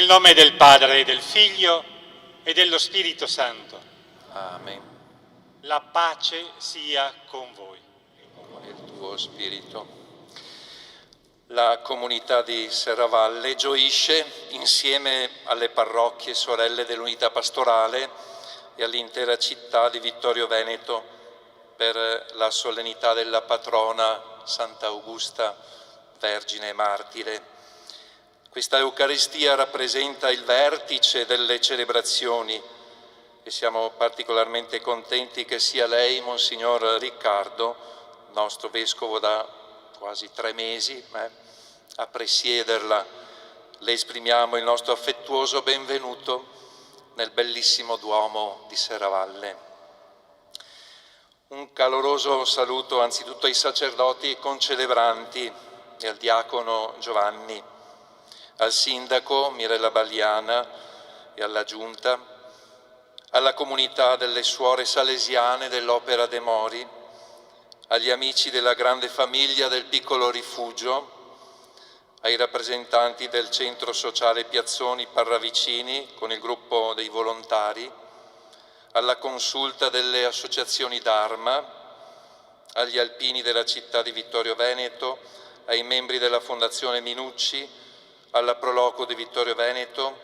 Nel nome del Padre, e del Figlio e dello Spirito Santo. Amen. La pace sia con voi. Con il tuo spirito. La comunità di Serravalle gioisce insieme alle parrocchie sorelle dell'unità pastorale e all'intera città di Vittorio Veneto per la solennità della patrona Santa Augusta, Vergine e Martire. Questa Eucaristia rappresenta il vertice delle celebrazioni e siamo particolarmente contenti che sia lei, Monsignor Riccardo, nostro Vescovo da quasi 3 mesi, a presiederla. Le esprimiamo il nostro affettuoso benvenuto nel bellissimo Duomo di Serravalle. Un caloroso saluto anzitutto ai sacerdoti e concelebranti e al diacono Giovanni, al sindaco Mirella Balliana e alla giunta, alla comunità delle suore salesiane dell'Opera de Mori, agli amici della grande famiglia del piccolo rifugio, ai rappresentanti del centro sociale Piazzoni Parravicini con il gruppo dei volontari, alla consulta delle associazioni d'Arma, agli alpini della città di Vittorio Veneto, ai membri della Fondazione Minucci, alla Proloco di Vittorio Veneto,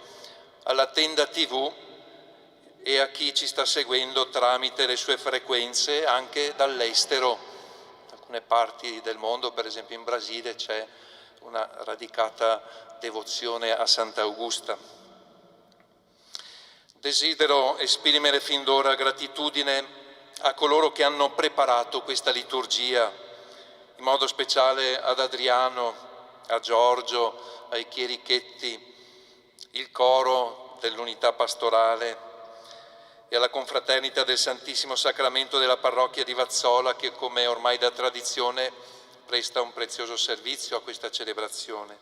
alla Tenda TV e a chi ci sta seguendo tramite le sue frequenze anche dall'estero. In alcune parti del mondo, per esempio in Brasile, c'è una radicata devozione a Santa Augusta. Desidero esprimere fin d'ora gratitudine a coloro che hanno preparato questa liturgia, in modo speciale ad Adriano, a Giorgio, ai chierichetti, il coro dell'unità pastorale e alla confraternita del Santissimo Sacramento della parrocchia di Vazzola che, come ormai da tradizione, presta un prezioso servizio a questa celebrazione.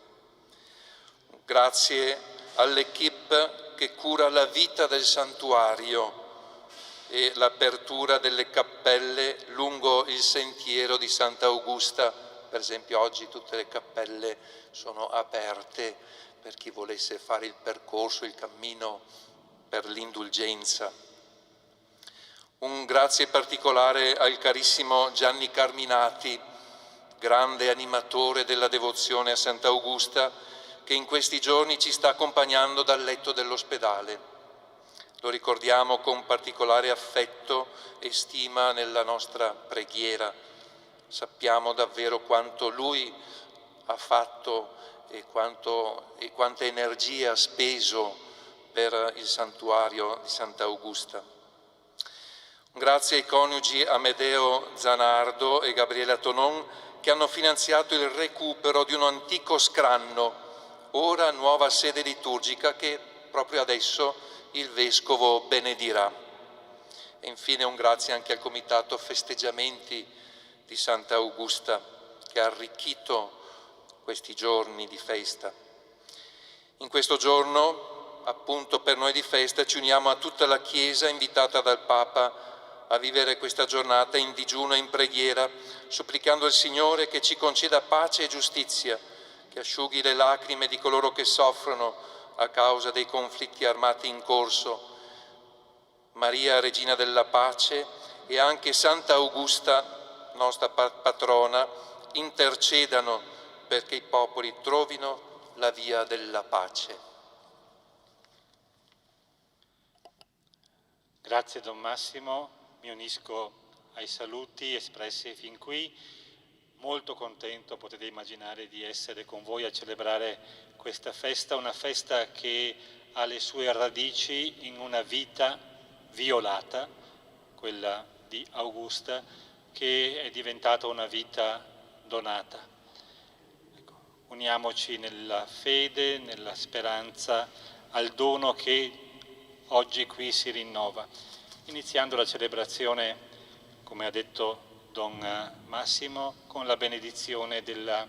Grazie all'equipe che cura la vita del santuario e l'apertura delle cappelle lungo il sentiero di Santa Augusta. Per esempio oggi tutte le cappelle sono aperte per chi volesse fare il percorso, il cammino per l'indulgenza. Un grazie particolare al carissimo Gianni Carminati, grande animatore della devozione a Santa Augusta, che in questi giorni ci sta accompagnando dal letto dell'ospedale. Lo ricordiamo con particolare affetto e stima nella nostra preghiera. Sappiamo davvero quanto lui ha fatto e quante energie ha speso per il santuario di Santa Augusta. Grazie ai coniugi Amedeo Zanardo e Gabriela Tonon che hanno finanziato il recupero di un antico scranno, ora nuova sede liturgica che proprio adesso il Vescovo benedirà. E infine un grazie anche al Comitato Festeggiamenti di Santa Augusta che ha arricchito questi giorni di festa. In questo giorno, appunto per noi di festa, ci uniamo a tutta la Chiesa invitata dal Papa a vivere questa giornata in digiuno e in preghiera, supplicando al Signore che ci conceda pace e giustizia, che asciughi le lacrime di coloro che soffrono a causa dei conflitti armati in corso. Maria, Regina della Pace, e anche Santa Augusta, nostra patrona, intercedano perché i popoli trovino la via della pace. Grazie Don Massimo, mi unisco ai saluti espressi fin qui. Molto contento, potete immaginare, di essere con voi a celebrare questa festa, una festa che ha le sue radici in una vita violata, quella di Augusta, che è diventata una vita donata. Ecco, uniamoci nella fede, nella speranza, al dono che oggi qui si rinnova, iniziando la celebrazione, come ha detto Don Massimo, con la benedizione della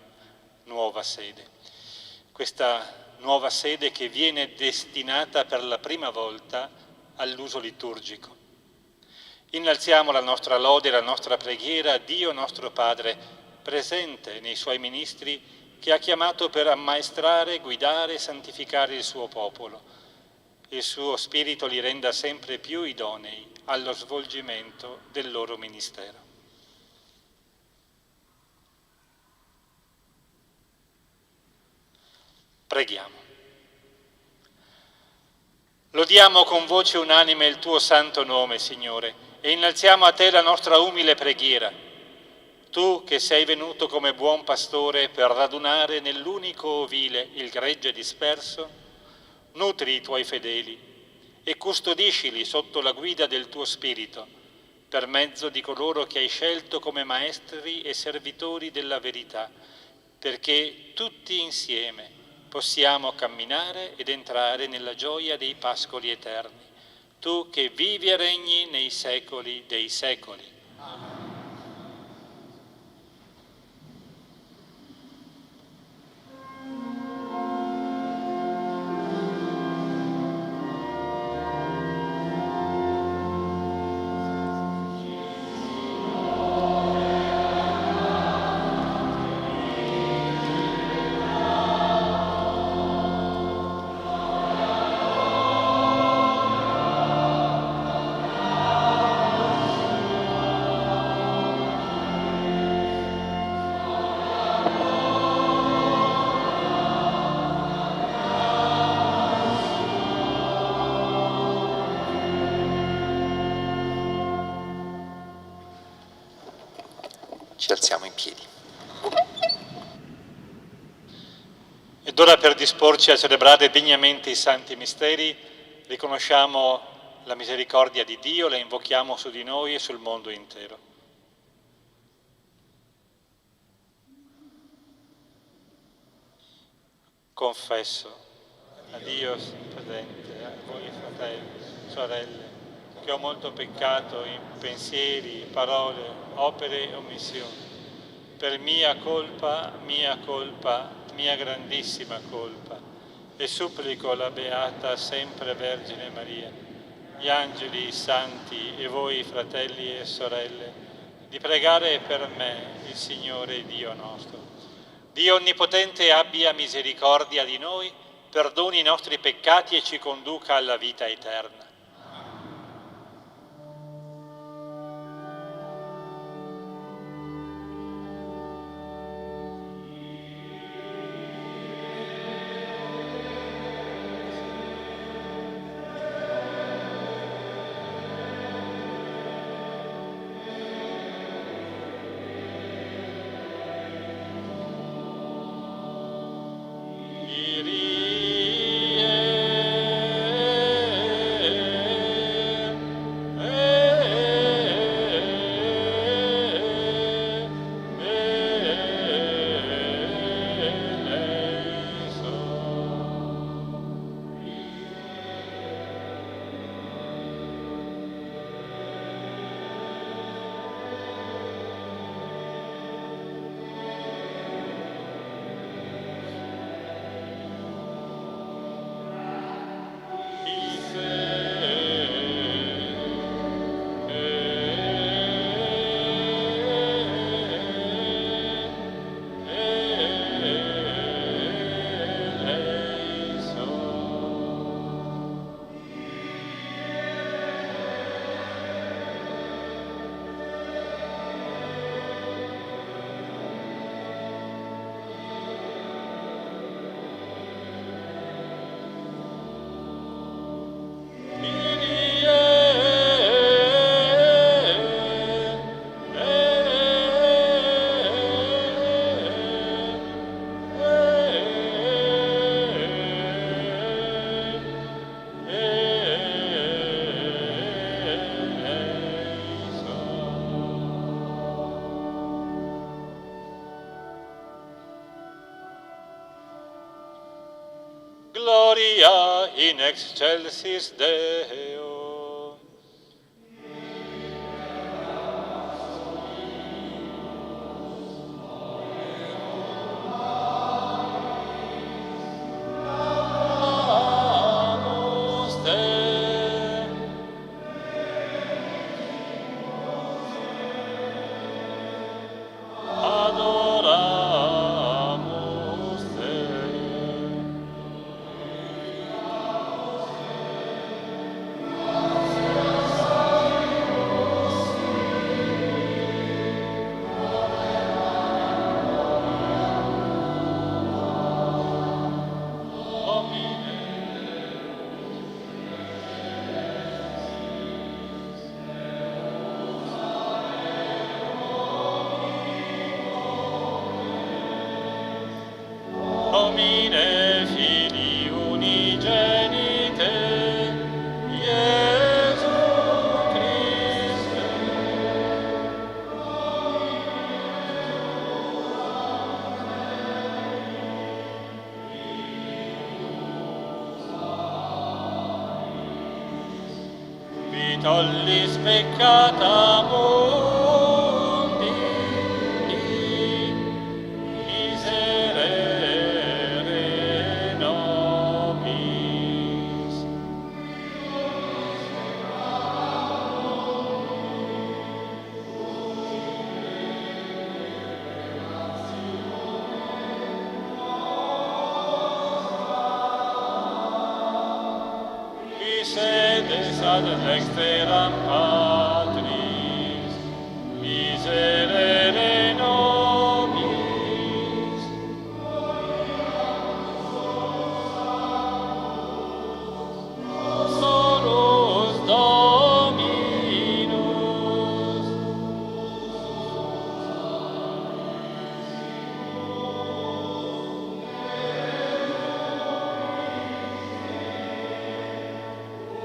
nuova sede. Questa nuova sede che viene destinata per la prima volta all'uso liturgico. Innalziamo la nostra lode, la nostra preghiera a Dio nostro Padre, presente nei Suoi ministri, che ha chiamato per ammaestrare, guidare e santificare il suo popolo. Il suo Spirito li renda sempre più idonei allo svolgimento del loro ministero. Preghiamo. Lodiamo con voce unanime il tuo santo nome, Signore, e innalziamo a te la nostra umile preghiera. Tu che sei venuto come buon pastore per radunare nell'unico ovile il gregge disperso, nutri i tuoi fedeli e custodiscili sotto la guida del tuo Spirito, per mezzo di coloro che hai scelto come maestri e servitori della verità, perché tutti insieme possiamo camminare ed entrare nella gioia dei pascoli eterni, tu che vivi e regni nei secoli dei secoli. Amen. Ci alziamo in piedi. Ed ora, per disporci a celebrare degnamente i santi misteri, riconosciamo la misericordia di Dio, la invochiamo su di noi e sul mondo intero. Confesso a Dio presente, a voi fratelli, sorelle, che ho molto peccato in pensieri, parole, opere e omissioni, per mia colpa, mia grandissima colpa, e supplico la Beata sempre Vergine Maria, gli angeli, i santi e voi fratelli e sorelle, di pregare per me il Signore Dio nostro. Dio Onnipotente abbia misericordia di noi, perdoni i nostri peccati e ci conduca alla vita eterna. Gloria in excelsis Deo. Amus te. Adoramus nomine Filii unigenite, Gesù Christe. Vi tollis peccata mundi, miserere nobis. Qui sedes ad dexteram Patris, miserere nobis. Solus Dominus.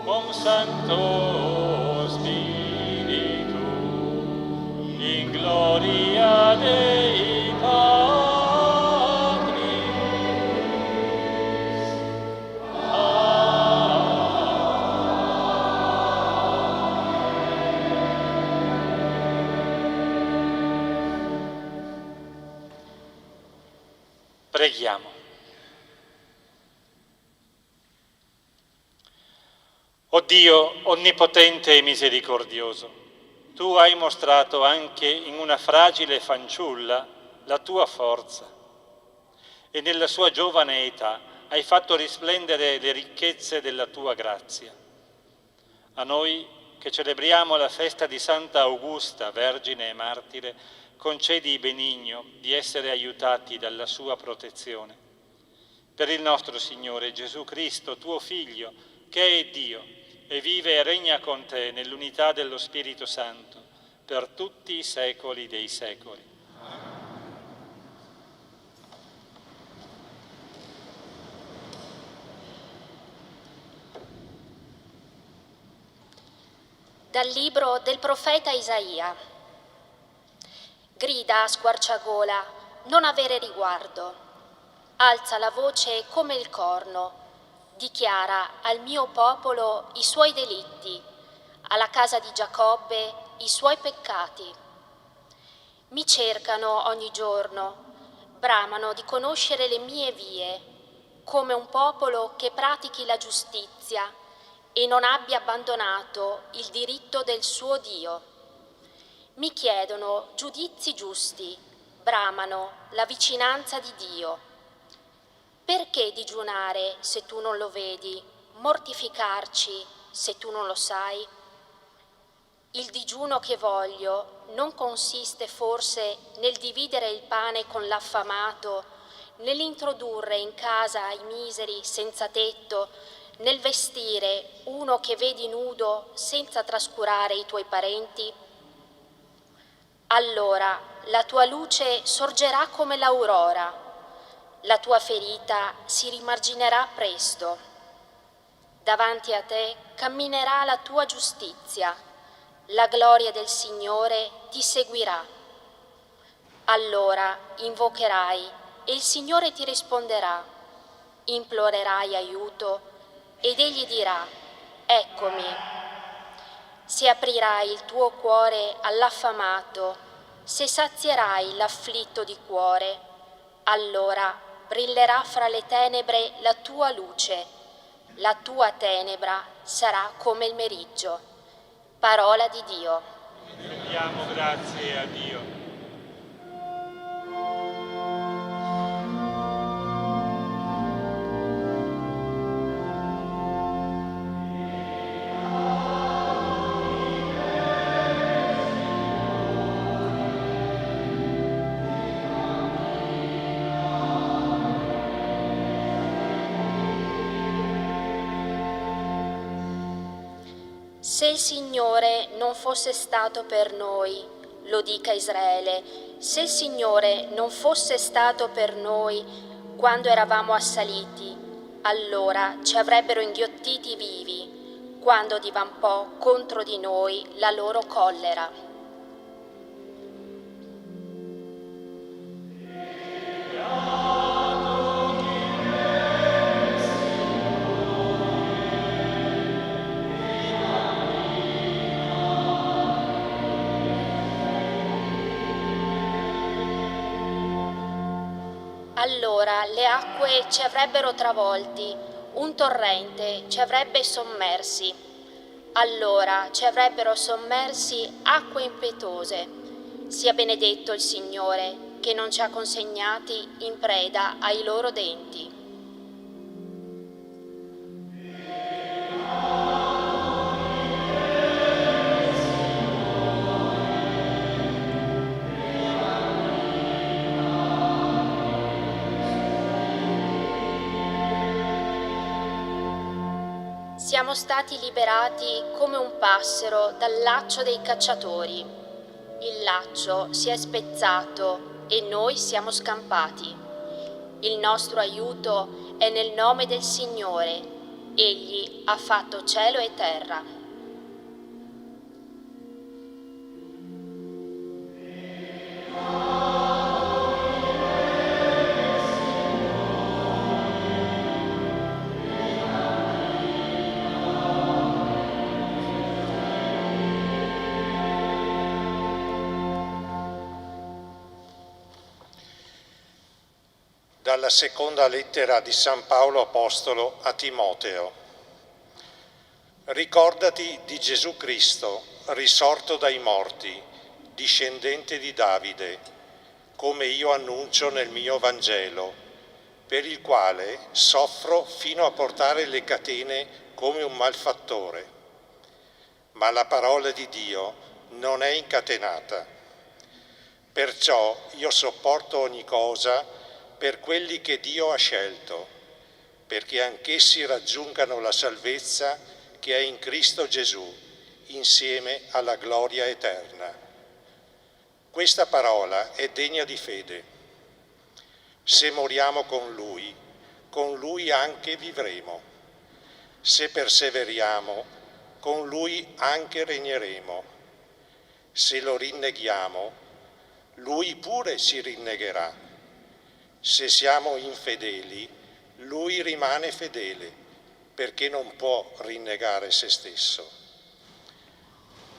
Cum Sancto Spiritu, in gloria Dei Patris. Preghiamo. O Dio onnipotente e misericordioso, tu hai mostrato anche in una fragile fanciulla la tua forza e nella sua giovane età hai fatto risplendere le ricchezze della tua grazia. A noi che celebriamo la festa di Santa Augusta, Vergine e Martire, concedi benigno di essere aiutati dalla sua protezione. Per il nostro Signore Gesù Cristo, tuo Figlio, che è Dio, e vive e regna con te nell'unità dello Spirito Santo, per tutti i secoli dei secoli. Dal libro del profeta Isaia. Grida a squarciagola, non avere riguardo. Alza la voce come il corno. Dichiara al mio popolo i suoi delitti, alla casa di Giacobbe i suoi peccati. Mi cercano ogni giorno, bramano di conoscere le mie vie, come un popolo che pratichi la giustizia e non abbia abbandonato il diritto del suo Dio. Mi chiedono giudizi giusti, bramano la vicinanza di Dio. Perché digiunare se tu non lo vedi, mortificarci se tu non lo sai? Il digiuno che voglio non consiste forse nel dividere il pane con l'affamato, nell'introdurre in casa i miseri senza tetto, nel vestire uno che vedi nudo senza trascurare i tuoi parenti? Allora la tua luce sorgerà come l'aurora, la tua ferita si rimarginerà presto. Davanti a te camminerà la tua giustizia, la gloria del Signore ti seguirà. Allora invocherai e il Signore ti risponderà, implorerai aiuto ed Egli dirà, eccomi. Se aprirai il tuo cuore all'affamato, se sazierai l'afflitto di cuore, allora brillerà fra le tenebre la tua luce, la tua tenebra sarà come il meriggio. Parola di Dio. Rendiamo grazie a Dio. Se il Signore non fosse stato per noi, lo dica Israele, se il Signore non fosse stato per noi, quando eravamo assaliti, allora ci avrebbero inghiottiti vivi, quando divampò contro di noi la loro collera. Allora le acque ci avrebbero travolti, un torrente ci avrebbe sommersi. Allora ci avrebbero sommersi acque impetuose. Sia benedetto il Signore, che non ci ha consegnati in preda ai loro denti. Siamo stati liberati come un passero dal laccio dei cacciatori. Il laccio si è spezzato e noi siamo scampati. Il nostro aiuto è nel nome del Signore. Egli ha fatto cielo e terra. Dalla seconda lettera di San Paolo Apostolo a Timoteo. Ricordati di Gesù Cristo, risorto dai morti, discendente di Davide, come io annuncio nel mio Vangelo, per il quale soffro fino a portare le catene come un malfattore. Ma la parola di Dio non è incatenata. Perciò io sopporto ogni cosa per quelli che Dio ha scelto, perché anch'essi raggiungano la salvezza che è in Cristo Gesù, insieme alla gloria eterna. Questa parola è degna di fede. Se moriamo con Lui anche vivremo. Se perseveriamo, con Lui anche regneremo. Se lo rinneghiamo, Lui pure ci rinnegherà. Se siamo infedeli, Lui rimane fedele, perché non può rinnegare se stesso.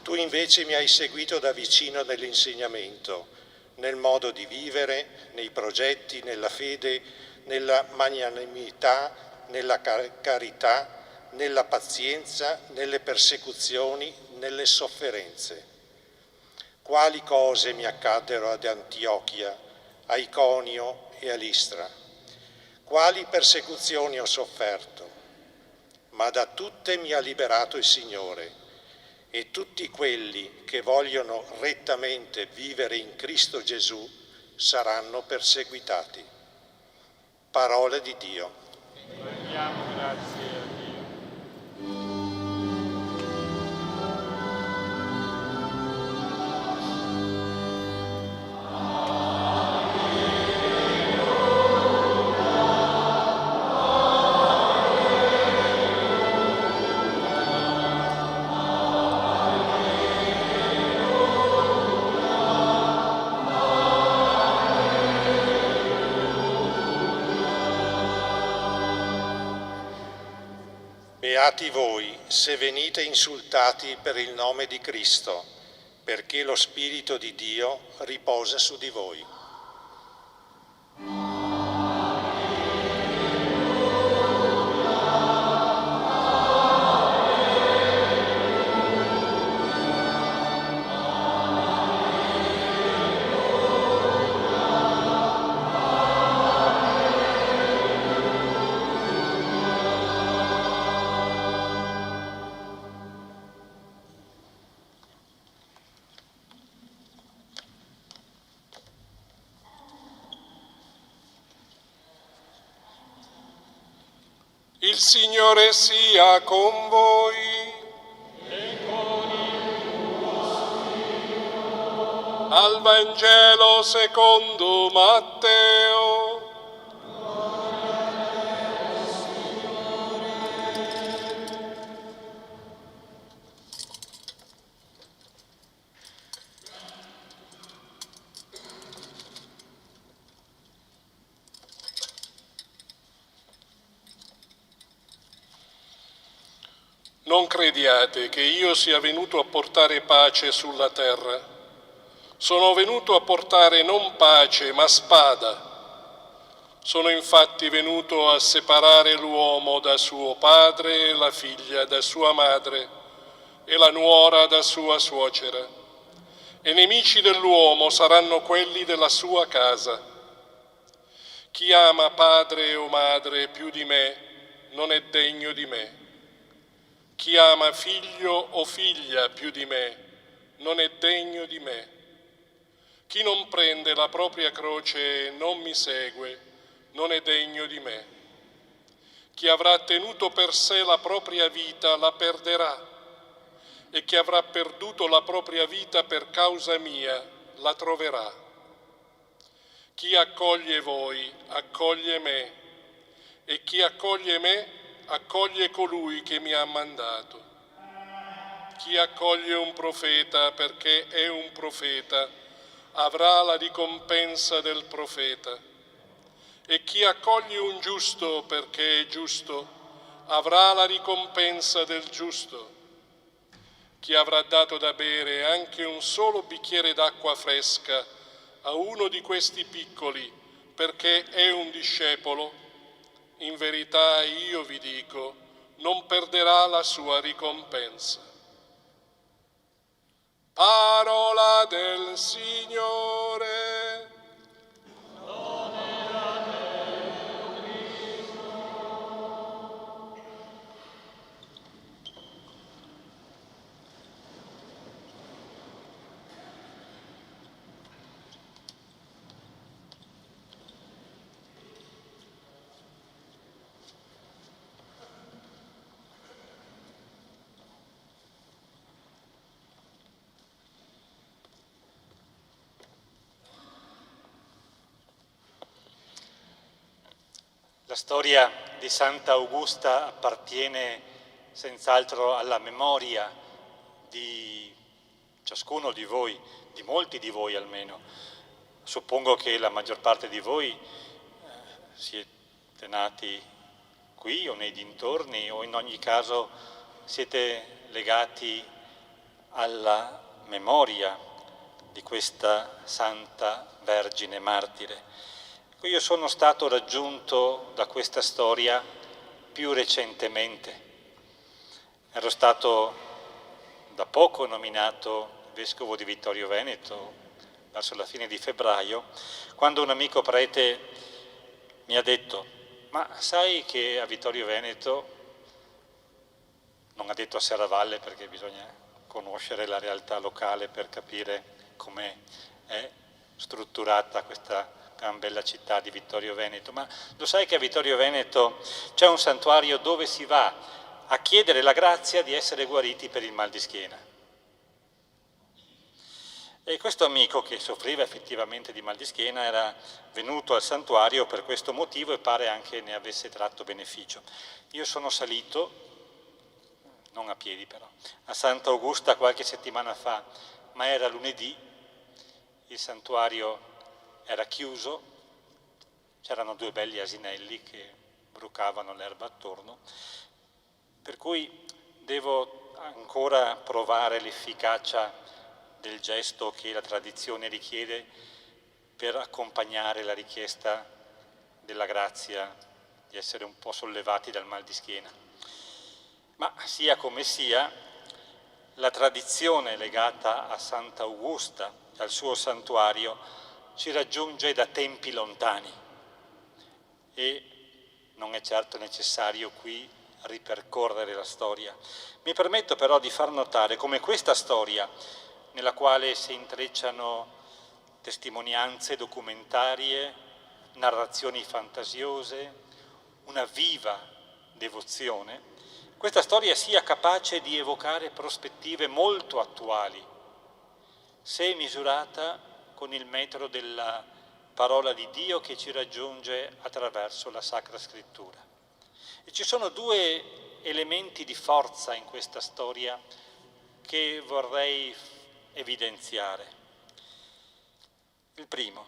Tu invece mi hai seguito da vicino nell'insegnamento, nel modo di vivere, nei progetti, nella fede, nella magnanimità, nella carità, nella pazienza, nelle persecuzioni, nelle sofferenze. Quali cose mi accaddero ad Antiochia, a Iconio e a Listra? Quali persecuzioni ho sofferto? Ma da tutte mi ha liberato il Signore, e tutti quelli che vogliono rettamente vivere in Cristo Gesù saranno perseguitati. Parole di Dio. Rendiamo grazie a Dio. Beati voi se venite insultati per il nome di Cristo, perché lo Spirito di Dio riposa su di voi. Il Signore sia con voi. E con il tuo spirito. Al Vangelo secondo Matteo. non crediate che io sia venuto a portare pace sulla terra. Sono venuto a portare non pace, ma spada. Sono infatti venuto a separare l'uomo da suo padre, la figlia da sua madre e la nuora da sua suocera. E nemici dell'uomo saranno quelli della sua casa. Chi ama padre o madre più di me non è degno di me. Chi ama figlio o figlia più di me non è degno di me. Chi non prende la propria croce e non mi segue non è degno di me. Chi avrà tenuto per sé la propria vita la perderà, e chi avrà perduto la propria vita per causa mia la troverà. Chi accoglie voi accoglie me, e chi accoglie me accoglie colui che mi ha mandato. Chi accoglie un profeta perché è un profeta avrà la ricompensa del profeta. E chi accoglie un giusto perché è giusto avrà la ricompensa del giusto. Chi avrà dato da bere anche un solo bicchiere d'acqua fresca a uno di questi piccoli perché è un discepolo, in verità io vi dico, non perderà la sua ricompensa. Parola del Signore. La storia di Santa Augusta appartiene senz'altro alla memoria di ciascuno di voi, di molti di voi almeno. Suppongo che la maggior parte di voi siete nati qui o nei dintorni, o in ogni caso siete legati alla memoria di questa Santa Vergine Martire. Io sono stato raggiunto da questa storia più recentemente. Ero stato da poco nominato vescovo di Vittorio Veneto, verso la fine di febbraio, quando un amico prete mi ha detto: ma sai che a Vittorio Veneto, non ha detto a Serravalle perché bisogna conoscere la realtà locale per capire come è strutturata questa gran bella città di Vittorio Veneto, ma lo sai che a Vittorio Veneto c'è un santuario dove si va a chiedere la grazia di essere guariti per il mal di schiena? E questo amico, che soffriva effettivamente di mal di schiena, era venuto al santuario per questo motivo e pare anche ne avesse tratto beneficio. Io sono salito, non a piedi però, a Santa Augusta qualche settimana fa, ma era lunedì, il santuario era chiuso, c'erano 2 belli asinelli che brucavano l'erba attorno, per cui devo ancora provare l'efficacia del gesto che la tradizione richiede per accompagnare la richiesta della grazia di essere un po' sollevati dal mal di schiena. Ma sia come sia, la tradizione legata a Santa Augusta, al suo santuario, ci raggiunge da tempi lontani e non è certo necessario qui ripercorrere la storia. Mi permetto però di far notare come questa storia, nella quale si intrecciano testimonianze documentarie, narrazioni fantasiose, una viva devozione, questa storia sia capace di evocare prospettive molto attuali, se misurata con il metro della parola di Dio che ci raggiunge attraverso la Sacra Scrittura. E ci sono 2 elementi di forza in questa storia che vorrei evidenziare. Il primo,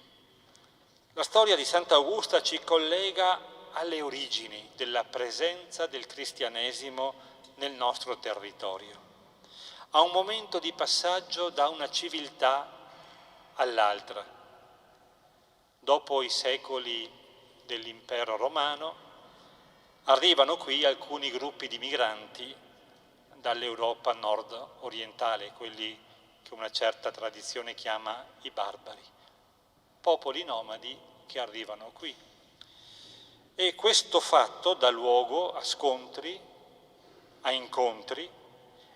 la storia di Santa Augusta ci collega alle origini della presenza del cristianesimo nel nostro territorio, a un momento di passaggio da una civiltà all'altra. Dopo i secoli dell'impero romano arrivano qui alcuni gruppi di migranti dall'Europa nord-orientale, quelli che una certa tradizione chiama i barbari, popoli nomadi che arrivano qui. E questo fatto dà luogo a scontri, a incontri,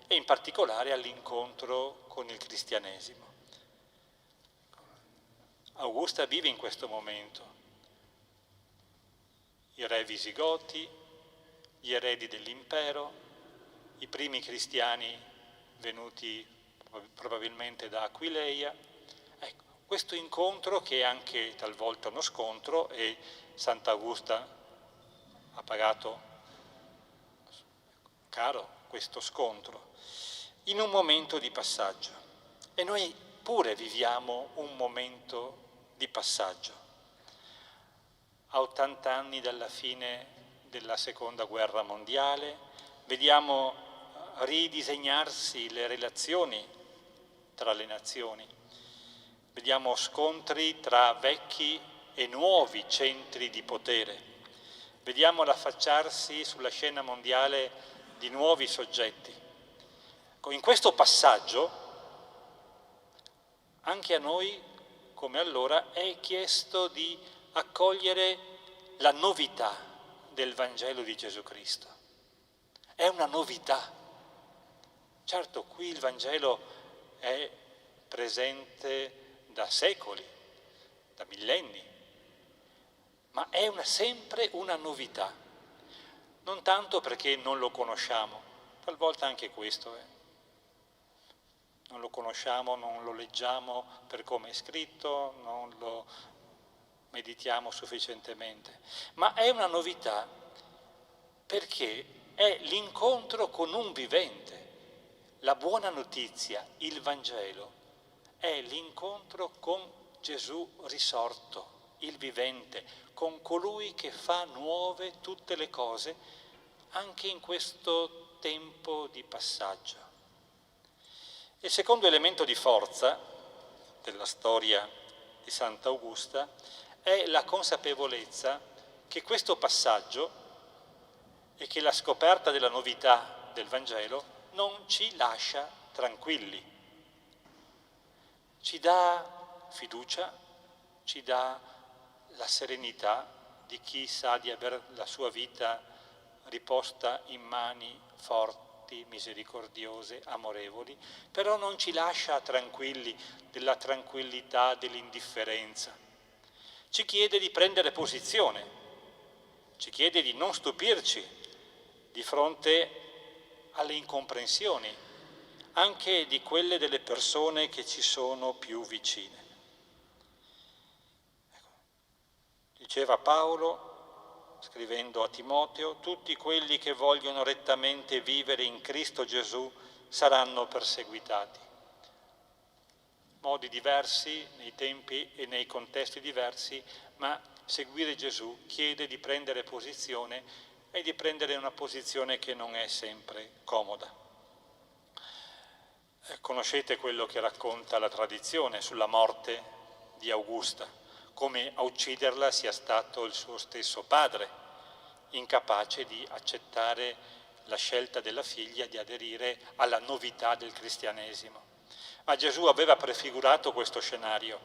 e in particolare all'incontro con il cristianesimo. Augusta vive in questo momento. I re visigoti, gli eredi dell'impero, i primi cristiani venuti probabilmente da Aquileia. Ecco, questo incontro, che è anche talvolta uno scontro, e Sant'Augusta ha pagato caro questo scontro, in un momento di passaggio. E noi pure viviamo un momento di passaggio. A 80 anni dalla fine della Seconda Guerra Mondiale, vediamo ridisegnarsi le relazioni tra le nazioni. Vediamo scontri tra vecchi e nuovi centri di potere. Vediamo l'affacciarsi sulla scena mondiale di nuovi soggetti. In questo passaggio, anche a noi, come allora, è chiesto di accogliere la novità del Vangelo di Gesù Cristo. È una novità. Certo, qui il Vangelo è presente da secoli, da millenni, ma è sempre una novità. Non tanto perché non lo conosciamo, talvolta anche questo è. Non lo conosciamo, non lo leggiamo per come è scritto, non lo meditiamo sufficientemente, ma è una novità perché è l'incontro con un vivente. La buona notizia, il Vangelo, è l'incontro con Gesù risorto, il vivente, con colui che fa nuove tutte le cose, anche in questo tempo di passaggio. Il secondo elemento di forza della storia di Sant'Augusta è la consapevolezza che questo passaggio e che la scoperta della novità del Vangelo non ci lascia tranquilli. Ci dà fiducia, ci dà la serenità di chi sa di aver la sua vita riposta in mani forti, misericordiose, amorevoli, però non ci lascia tranquilli della tranquillità dell'indifferenza. Ci chiede di prendere posizione, ci chiede di non stupirci di fronte alle incomprensioni, anche di quelle delle persone che ci sono più vicine. Diceva Paolo, scrivendo a Timoteo, tutti quelli che vogliono rettamente vivere in Cristo Gesù saranno perseguitati. Modi diversi, nei tempi e nei contesti diversi, ma seguire Gesù chiede di prendere posizione e di prendere una posizione che non è sempre comoda. Conoscete quello che racconta la tradizione sulla morte di Augusta, come a ucciderla sia stato il suo stesso padre, incapace di accettare la scelta della figlia di aderire alla novità del cristianesimo. Ma Gesù aveva prefigurato questo scenario.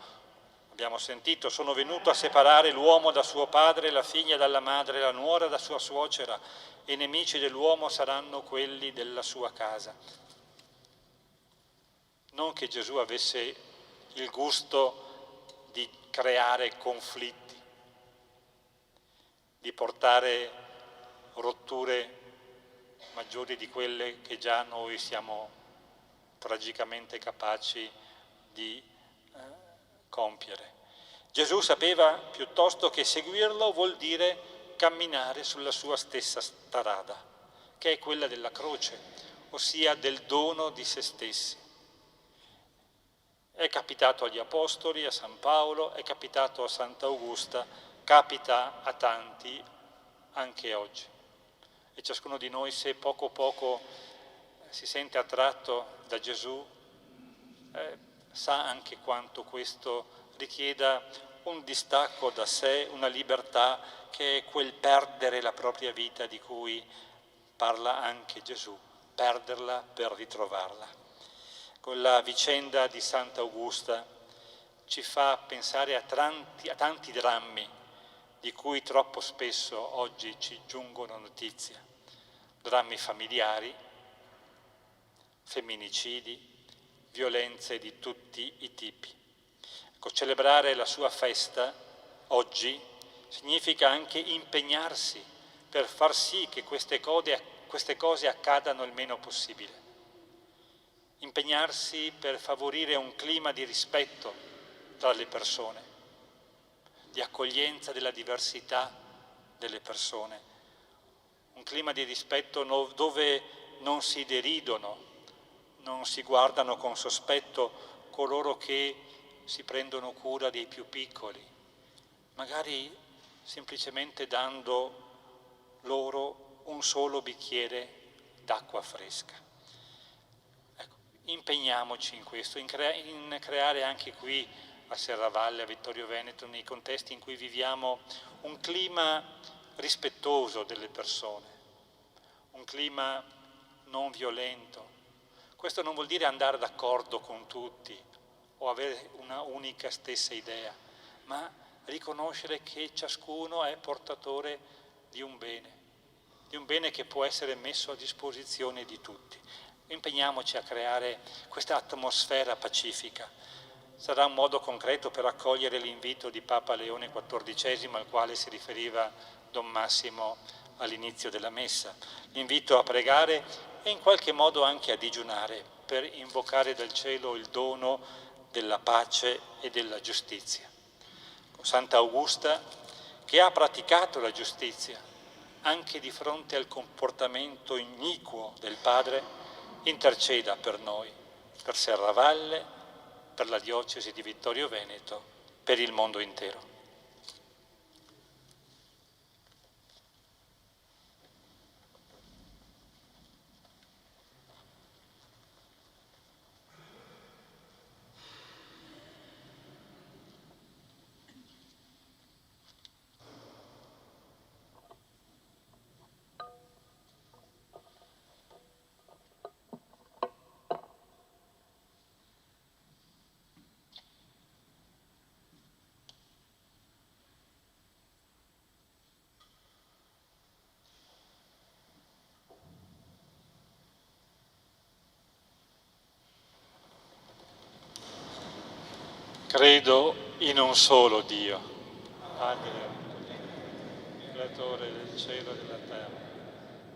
Abbiamo sentito, sono venuto a separare l'uomo da suo padre, la figlia dalla madre, la nuora da sua suocera, e i nemici dell'uomo saranno quelli della sua casa. Non che Gesù avesse il gusto di creare conflitti, di portare rotture maggiori di quelle che già noi siamo tragicamente capaci di compiere. Gesù sapeva piuttosto che seguirlo vuol dire camminare sulla sua stessa strada, che è quella della croce, ossia del dono di se stessi. È capitato agli Apostoli, a San Paolo, è capitato a Sant'Augusta, capita a tanti anche oggi. E ciascuno di noi, se poco a poco si sente attratto da Gesù, sa anche quanto questo richieda un distacco da sé, una libertà che è quel perdere la propria vita di cui parla anche Gesù, perderla per ritrovarla. Con la vicenda di Santa Augusta ci fa pensare a tanti drammi di cui troppo spesso oggi ci giungono notizie, drammi familiari, femminicidi, violenze di tutti i tipi. Ecco, celebrare la sua festa oggi significa anche impegnarsi per far sì che queste cose accadano il meno possibile. Impegnarsi per favorire un clima di rispetto tra le persone, di accoglienza della diversità delle persone, un clima di rispetto dove non si deridono, non si guardano con sospetto coloro che si prendono cura dei più piccoli, magari semplicemente dando loro un solo bicchiere d'acqua fresca. Ecco, impegniamoci in questo, in creare anche qui a Serravalle, a Vittorio Veneto, nei contesti in cui viviamo, un clima rispettoso delle persone, un clima non violento. Questo non vuol dire andare d'accordo con tutti o avere una unica stessa idea, ma riconoscere che ciascuno è portatore di un bene che può essere messo a disposizione di tutti. Impegniamoci a creare questa atmosfera pacifica. Sarà un modo concreto per accogliere l'invito di Papa Leone XIV, al quale si riferiva Don Massimo all'inizio della Messa, l'invito a pregare e in qualche modo anche a digiunare per invocare dal cielo il dono della pace e della giustizia. Santa Augusta, che ha praticato la giustizia anche di fronte al comportamento iniquo del padre, interceda per noi, per Serravalle, per la diocesi di Vittorio Veneto, per il mondo intero. Credo in un solo Dio, Padre, Creatore del cielo e della terra,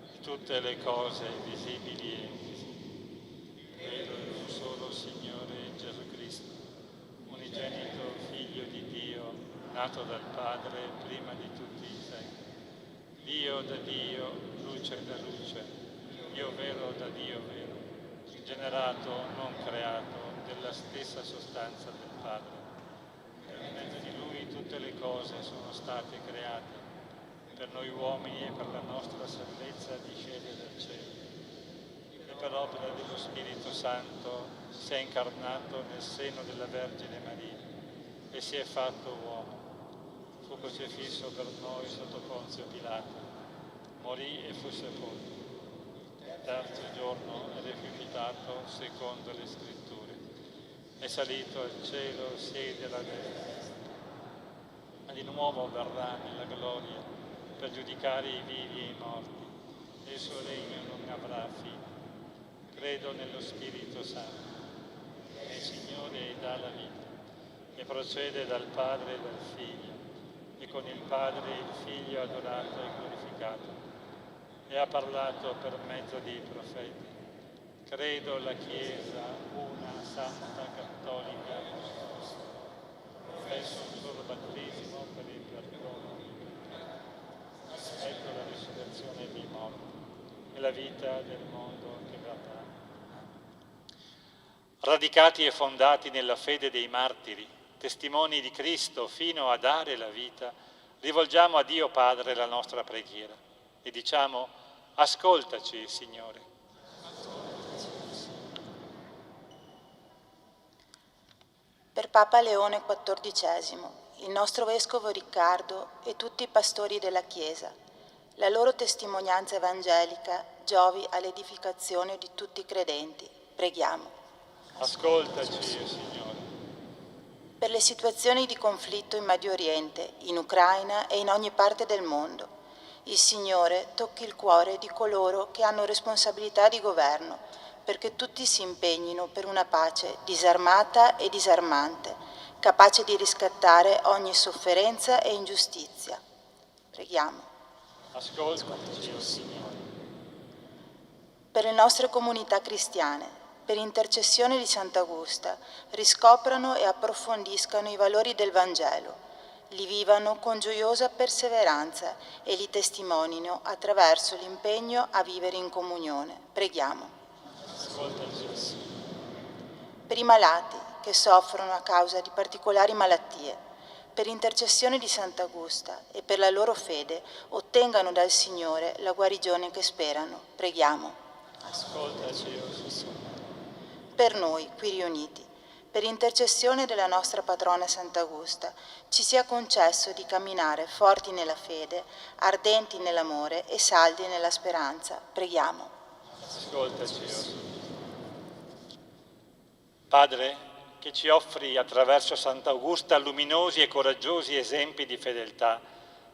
di tutte le cose visibili e invisibili. Credo in un solo Signore Gesù Cristo, unigenito Figlio di Dio, nato dal Padre prima di tutti i secoli. Dio da Dio, luce da luce, Dio vero da Dio vero, generato, non creato, della stessa sostanza del Padre. Per mezzo di Lui tutte le cose sono state create, per noi uomini e per la nostra salvezza discende dal cielo. E per opera dello Spirito Santo si è incarnato nel seno della Vergine Maria e si è fatto uomo. Fu crocifisso per noi sotto Ponzio Pilato, morì e fu sepolto. Il terzo giorno è risuscitato secondo le Scritture. È salito al cielo, siede alla destra, ma di nuovo verrà nella gloria per giudicare i vivi e i morti, e il suo regno non avrà fine. Credo nello Spirito Santo, che è Signore e dà la vita, e procede dal Padre e dal Figlio, e con il Padre e il Figlio adorato e glorificato, e ha parlato per mezzo dei profeti. Credo alla Chiesa, una santa cattolica, confesso un solo battesimo per il perdono dei peccati, aspetto la risurrezione dei morti e la vita del mondo che verrà. Radicati e fondati nella fede dei martiri, testimoni di Cristo fino a dare la vita, rivolgiamo a Dio Padre la nostra preghiera e diciamo: Ascoltaci, Signore. Per Papa Leone XIV, il nostro Vescovo Riccardo e tutti i pastori della Chiesa, la loro testimonianza evangelica giovi all'edificazione di tutti i credenti. Preghiamo. Ascoltaci, Signore. Per le situazioni di conflitto in Medio Oriente, in Ucraina e in ogni parte del mondo, il Signore tocchi il cuore di coloro che hanno responsabilità di governo, perché tutti si impegnino per una pace disarmata e disarmante, capace di riscattare ogni sofferenza e ingiustizia. Preghiamo. Ascoltaci, Signore. Per le nostre comunità cristiane, per intercessione di Sant'Augusta, riscoprano e approfondiscano i valori del Vangelo, li vivano con gioiosa perseveranza e li testimonino attraverso l'impegno a vivere in comunione. Preghiamo. Per i malati che soffrono a causa di particolari malattie, per intercessione di Sant'Augusta e per la loro fede ottengano dal Signore la guarigione che sperano. Preghiamo. Ascoltaci, Signore. Per noi, qui riuniti, per intercessione della nostra patrona Sant'Augusta, ci sia concesso di camminare forti nella fede, ardenti nell'amore e saldi nella speranza. Preghiamo. Ascoltaci, Padre, che ci offri attraverso Sant'Augusta luminosi e coraggiosi esempi di fedeltà,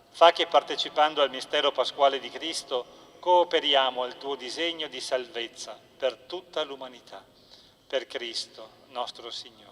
fa che partecipando al mistero pasquale di Cristo cooperiamo al tuo disegno di salvezza per tutta l'umanità. Per Cristo nostro Signore.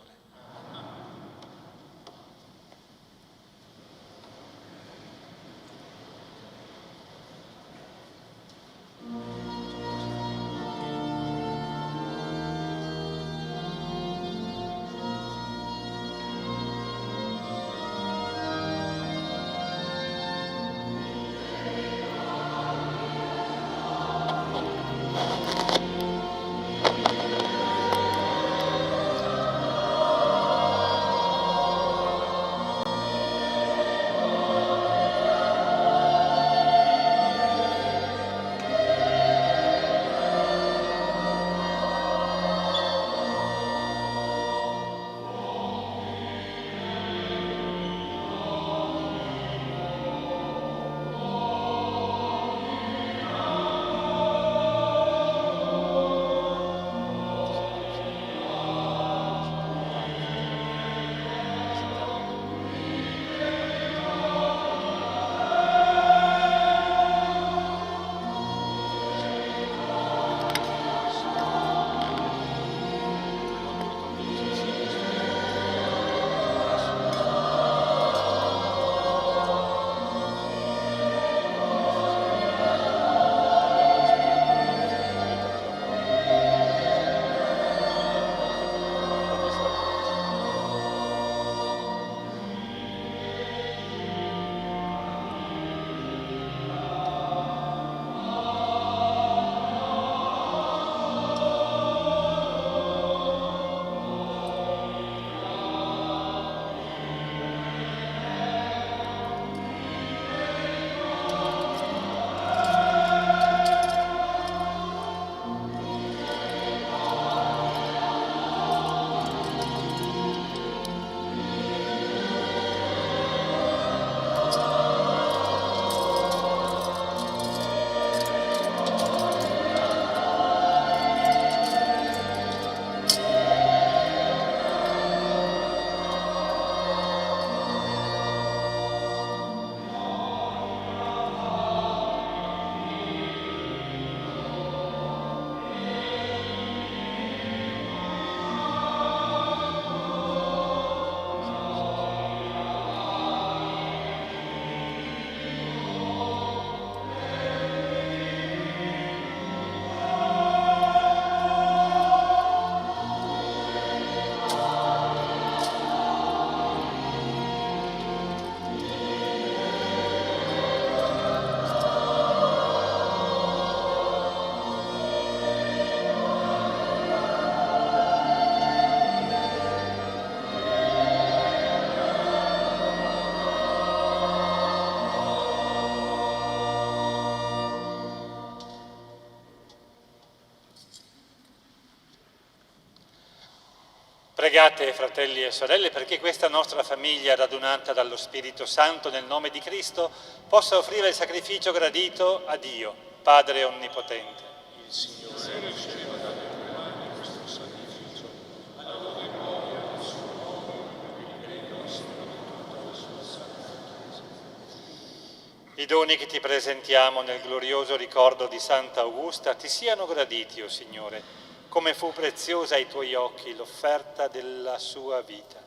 Pregate, fratelli e sorelle, perché questa nostra famiglia radunata dallo Spirito Santo nel nome di Cristo possa offrire il sacrificio gradito a Dio, Padre Onnipotente. Il Signore riceva dalle tue mani questo sacrificio, alla lode e gloria del suo nome, per il nostro e di tutta la sua santa Chiesa. I doni che ti presentiamo nel glorioso ricordo di Santa Augusta ti siano graditi, o Signore, come fu preziosa ai tuoi occhi l'offerta della sua vita,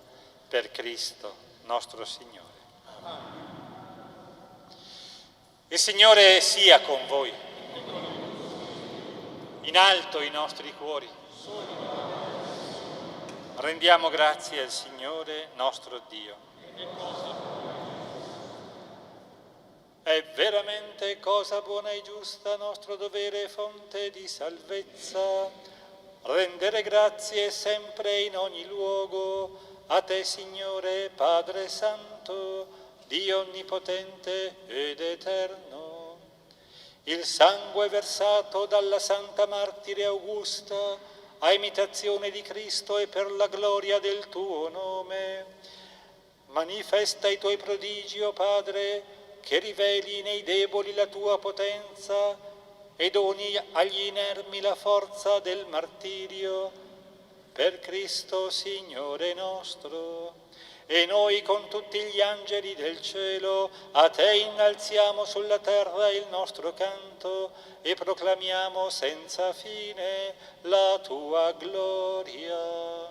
per Cristo nostro Signore. Il Signore sia con voi. In alto i nostri cuori. Rendiamo grazie al Signore nostro Dio. È veramente cosa buona e giusta, nostro dovere e fonte di salvezza, rendere grazie sempre in ogni luogo a te, Signore, Padre Santo, Dio Onnipotente ed Eterno. Il sangue versato dalla Santa Martire Augusta a imitazione di Cristo e per la gloria del tuo nome, manifesta i tuoi prodigi, o Padre, che riveli nei deboli la tua potenza e doni agli inermi la forza del martirio, per Cristo Signore nostro. E noi con tutti gli angeli del cielo a te innalziamo sulla terra il nostro canto e proclamiamo senza fine la tua gloria.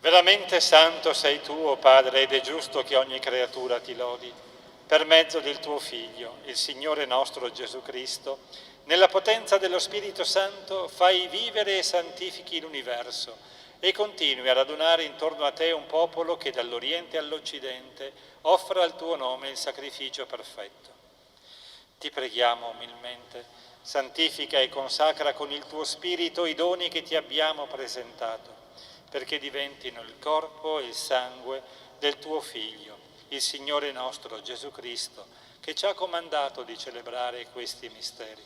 Veramente santo sei tu, o Padre, ed è giusto che ogni creatura ti lodi, per mezzo del tuo Figlio, il Signore nostro Gesù Cristo. Nella potenza dello Spirito Santo fai vivere e santifichi l'universo e continui a radunare intorno a te un popolo che dall'Oriente all'Occidente offra al tuo nome il sacrificio perfetto. Ti preghiamo umilmente, santifica e consacra con il tuo Spirito i doni che ti abbiamo presentato, perché diventino il corpo e il sangue del tuo Figlio, il Signore nostro Gesù Cristo, che ci ha comandato di celebrare questi misteri.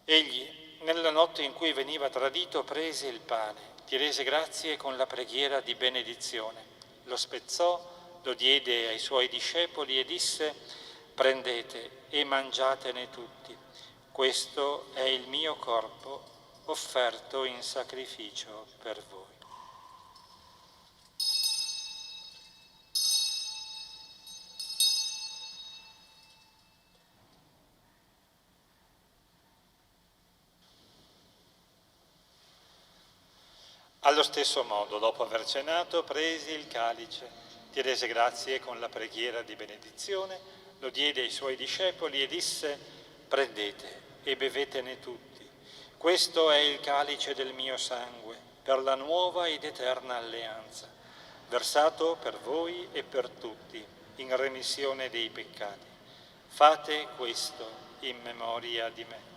Egli, nella notte in cui veniva tradito, prese il pane, ti rese grazie con la preghiera di benedizione, lo spezzò, lo diede ai suoi discepoli e disse: prendete e mangiatene tutti, questo è il mio corpo offerto in sacrificio per voi. Allo stesso modo, dopo aver cenato, prese il calice, ti rese grazie con la preghiera di benedizione, lo diede ai suoi discepoli e disse: prendete e bevetene tutti. Questo è il calice del mio sangue, per la nuova ed eterna alleanza, versato per voi e per tutti in remissione dei peccati. Fate questo in memoria di me.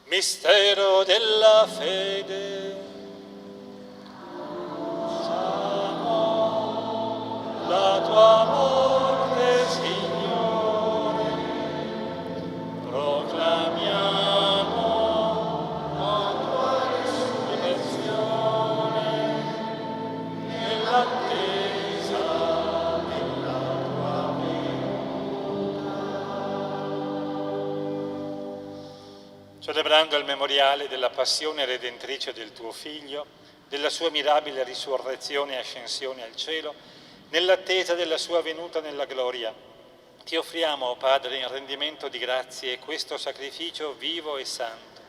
Mistero della fede. Siamo la tua morte, Signore, proclamiamo la tua resurrezione nell'attesa della tua venuta. Celebrando il memoriale della passione redentrice del tuo Figlio, della sua mirabile risurrezione e ascensione al cielo, nell'attesa della sua venuta nella gloria, ti offriamo, o Padre, in rendimento di grazie questo sacrificio vivo e santo.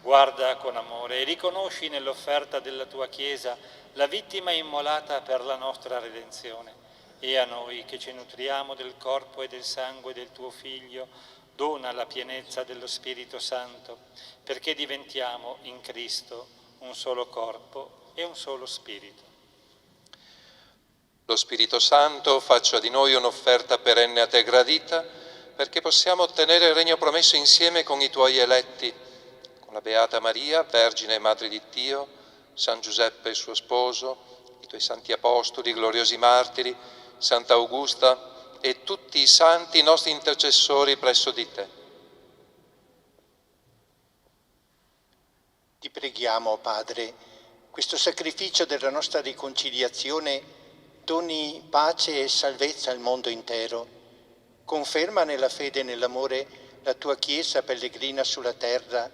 Guarda con amore e riconosci nell'offerta della tua Chiesa la vittima immolata per la nostra redenzione, e a noi che ci nutriamo del corpo e del sangue del tuo Figlio, dona la pienezza dello Spirito Santo, perché diventiamo in Cristo un solo corpo e un solo spirito. Lo Spirito Santo faccia di noi un'offerta perenne a te gradita, perché possiamo ottenere il regno promesso insieme con i tuoi eletti, con la Beata Maria, Vergine e Madre di Dio, San Giuseppe il suo sposo, i tuoi santi apostoli, gloriosi martiri, Santa Augusta e tutti i santi nostri intercessori presso di te. Ti preghiamo, Padre, questo sacrificio della nostra riconciliazione doni pace e salvezza al mondo intero. Conferma nella fede e nell'amore la tua Chiesa pellegrina sulla terra,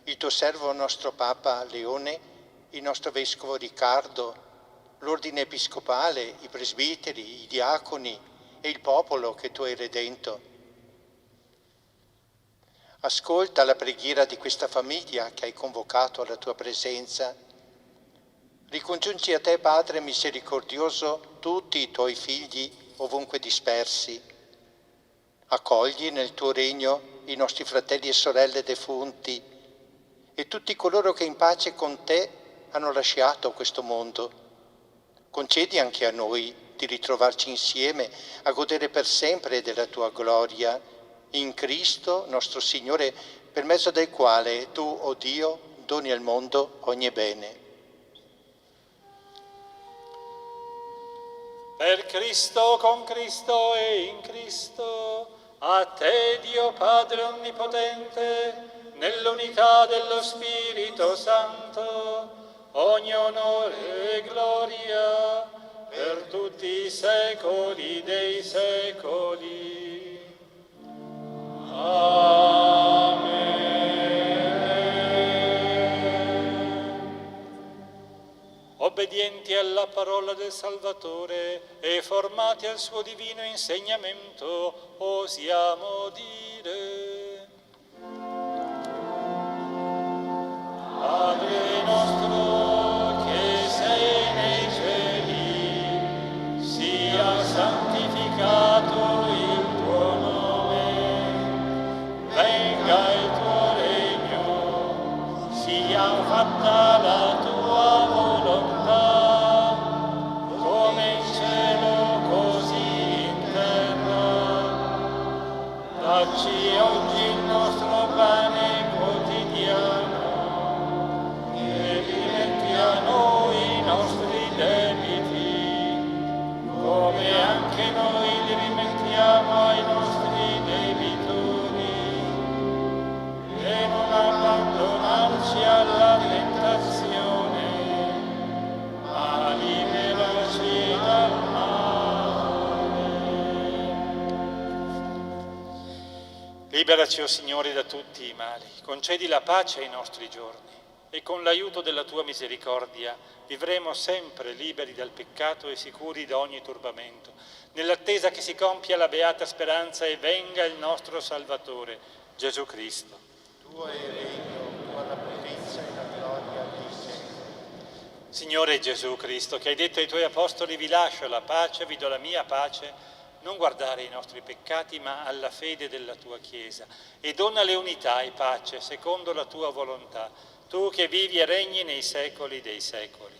il tuo servo nostro Papa Leone, il nostro Vescovo Riccardo, l'ordine episcopale, i presbiteri, i diaconi e il popolo che tu hai redento. Ascolta la preghiera di questa famiglia che hai convocato alla tua presenza. Ricongiungi a te, Padre misericordioso, tutti i tuoi figli ovunque dispersi. Accogli nel tuo regno i nostri fratelli e sorelle defunti e tutti coloro che in pace con te hanno lasciato questo mondo. Concedi anche a noi di ritrovarci insieme a godere per sempre della tua gloria, in Cristo nostro Signore, per mezzo del quale tu, o Dio, doni al mondo ogni bene. Per Cristo, con Cristo e in Cristo, a te, Dio Padre Onnipotente, nell'unità dello Spirito Santo, ogni onore e gloria per tutti i secoli dei secoli. Amen. Obbedienti alla parola del Salvatore e formati al suo divino insegnamento, osiamo dire: Padre nostro che sei nei cieli, sia santificato il tuo nome, venga il tuo regno, sia fatta la tua volontà, come in cielo così in terra. Dacci oggi il nostro pane quotidiano e rimetti a noi i nostri debiti, come anche noi li rimettiamo ai nostri debitori, e non abbandonarci alla tentazione, ma liberaci dal male. Liberaci, o Signore, da tutti i mali, concedi la pace ai nostri giorni, e con l'aiuto della tua misericordia vivremo sempre liberi dal peccato e sicuri da ogni turbamento, nell'attesa che si compia la beata speranza e venga il nostro Salvatore, Gesù Cristo. Tuo è il regno, tua la potenza e la gloria di sempre. Signore Gesù Cristo, che hai detto ai tuoi apostoli: vi lascio la pace, vi do la mia pace, non guardare ai nostri peccati ma alla fede della tua Chiesa, e donale unità e pace secondo la tua volontà, tu che vivi e regni nei secoli dei secoli.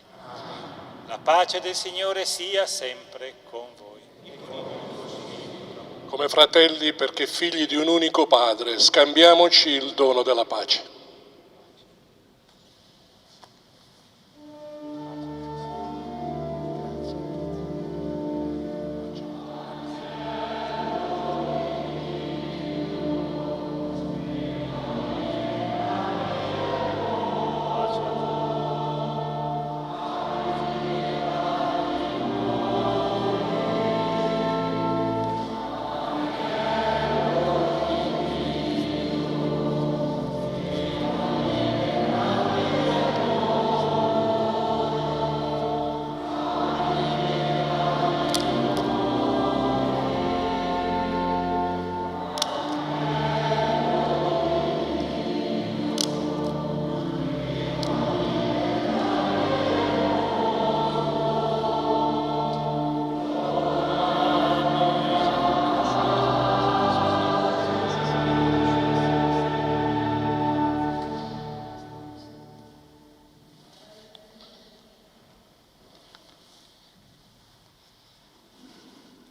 La pace del Signore sia sempre con voi. Come fratelli, perché figli di un unico Padre, scambiamoci il dono della pace.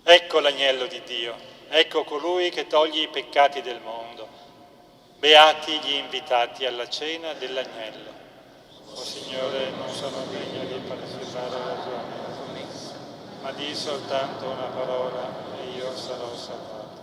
Ecco l'agnello di Dio, ecco colui che toglie i peccati del mondo. Beati gli invitati alla cena dell'agnello. O Signore, non sono degno di partecipare alla tua messa, ma di soltanto una parola e io sarò salvato.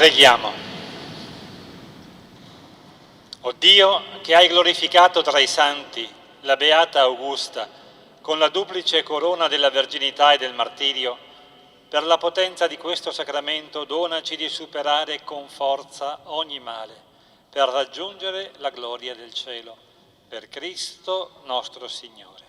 Preghiamo. O Dio, che hai glorificato tra i santi la Beata Augusta con la duplice corona della verginità e del martirio, per la potenza di questo sacramento donaci di superare con forza ogni male, per raggiungere la gloria del cielo. Per Cristo nostro Signore.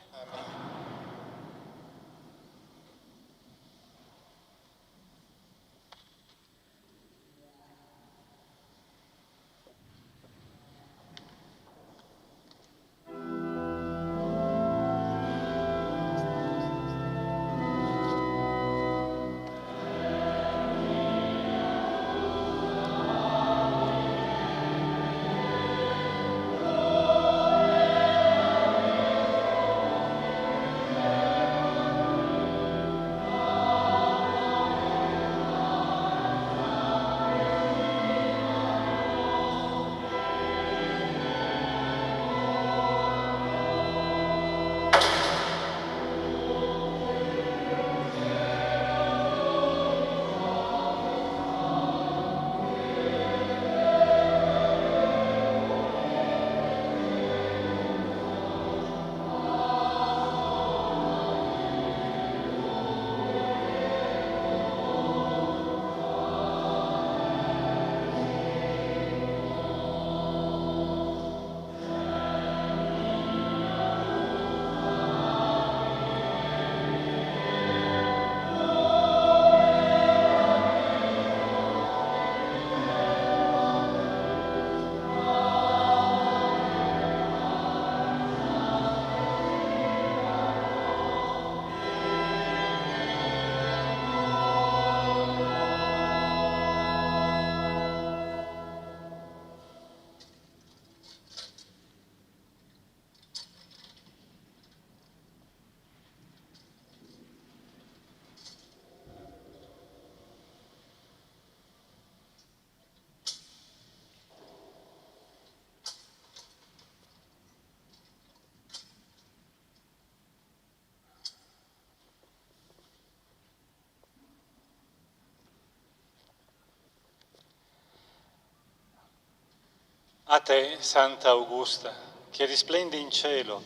A te, Santa Augusta, che risplendi in cielo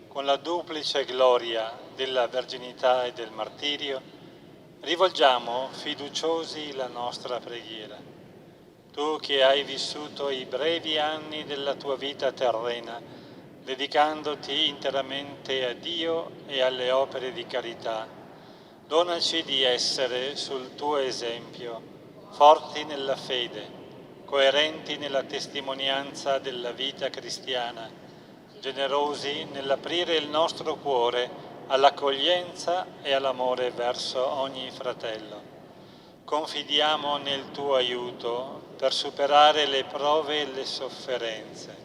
con la duplice gloria della verginità e del martirio, rivolgiamo fiduciosi la nostra preghiera. Tu che hai vissuto i brevi anni della tua vita terrena, dedicandoti interamente a Dio e alle opere di carità, donaci di essere sul tuo esempio, forti nella fede, coerenti nella testimonianza della vita cristiana, generosi nell'aprire il nostro cuore all'accoglienza e all'amore verso ogni fratello. Confidiamo nel tuo aiuto per superare le prove e le sofferenze.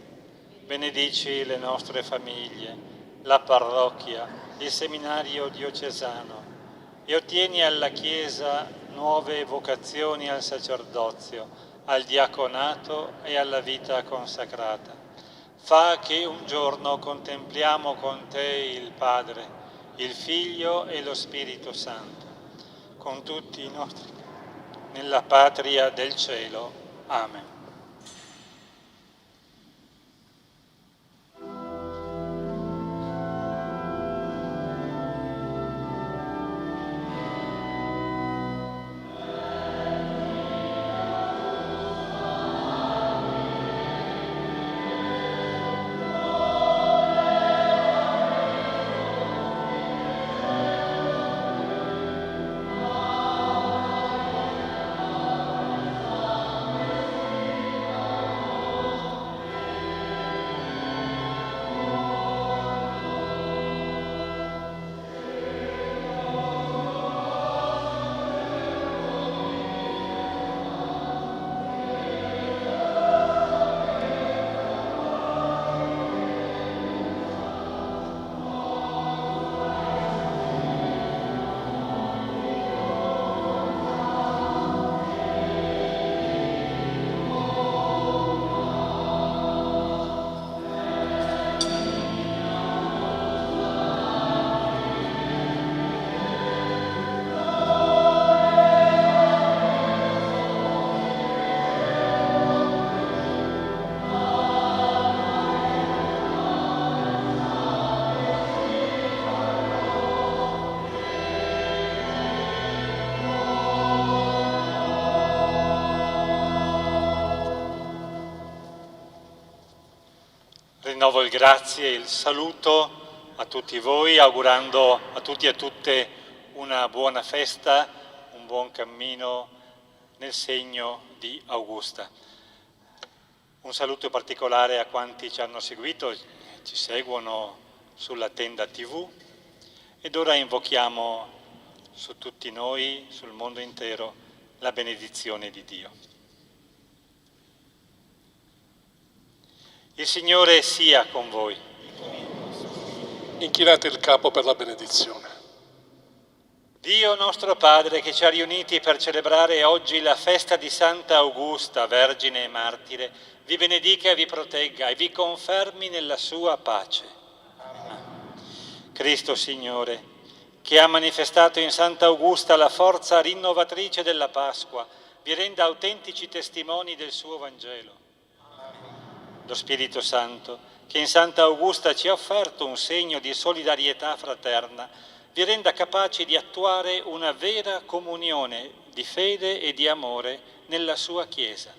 Benedici le nostre famiglie, la parrocchia, il seminario diocesano e ottieni alla Chiesa nuove vocazioni al sacerdozio, al diaconato e alla vita consacrata. Fa che un giorno contempliamo con te il Padre, il Figlio e lo Spirito Santo, con tutti i nostri nella patria del cielo. Amen. rinnovo il grazie e il saluto a tutti voi, augurando a tutti e a tutte una buona festa, un buon cammino nel segno di Augusta. Un saluto particolare a quanti ci hanno seguito, ci seguono sulla Tenda TV, ed ora invochiamo su tutti noi, sul mondo intero, la benedizione di Dio. Il Signore sia con voi. Inchinate il capo per la benedizione. Dio nostro Padre, che ci ha riuniti per celebrare oggi la festa di Santa Augusta, Vergine e Martire, vi benedica e vi protegga e vi confermi nella sua pace. Cristo Signore, che ha manifestato in Santa Augusta la forza rinnovatrice della Pasqua, vi renda autentici testimoni del suo Vangelo. Lo Spirito Santo, che in Santa Augusta ci ha offerto un segno di solidarietà fraterna, vi renda capaci di attuare una vera comunione di fede e di amore nella sua Chiesa.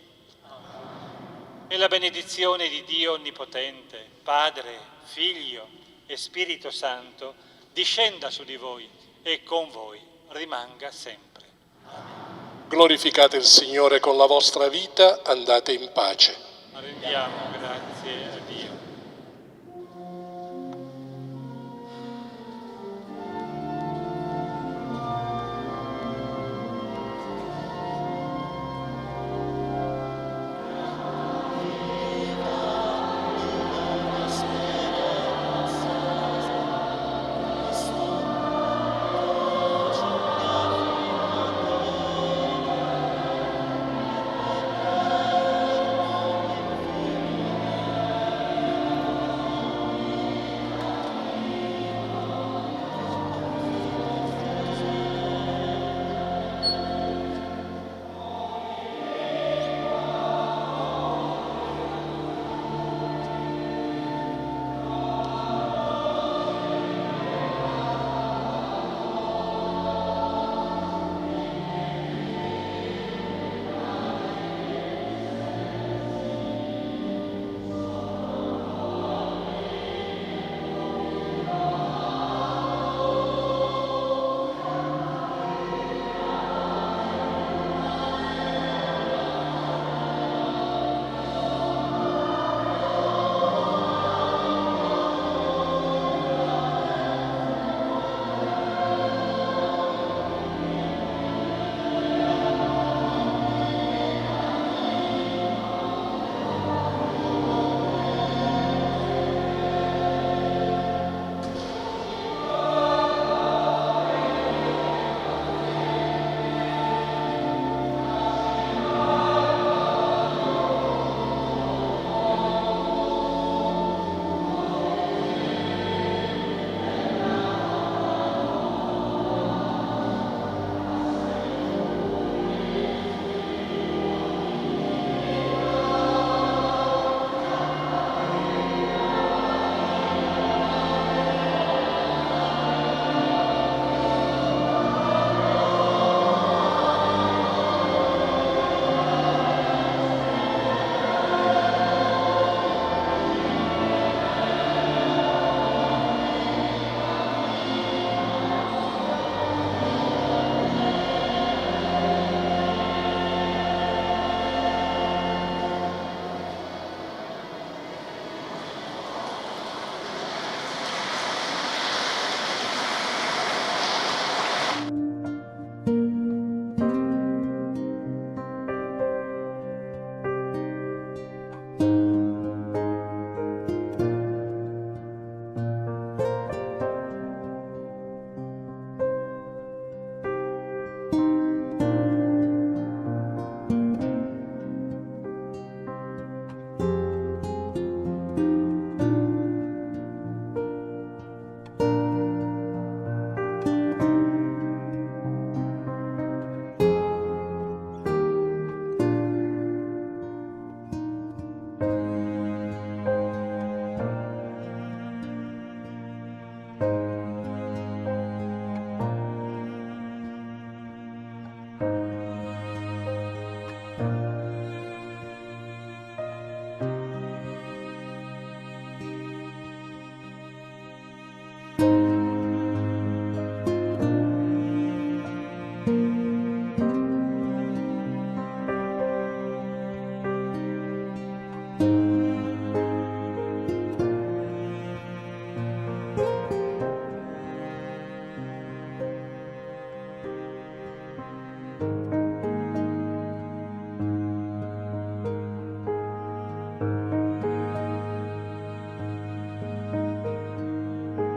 E la benedizione di Dio Onnipotente, Padre, Figlio e Spirito Santo, discenda su di voi e con voi rimanga sempre. Glorificate il Signore con la vostra vita, andate in pace. Rendiamo grazie.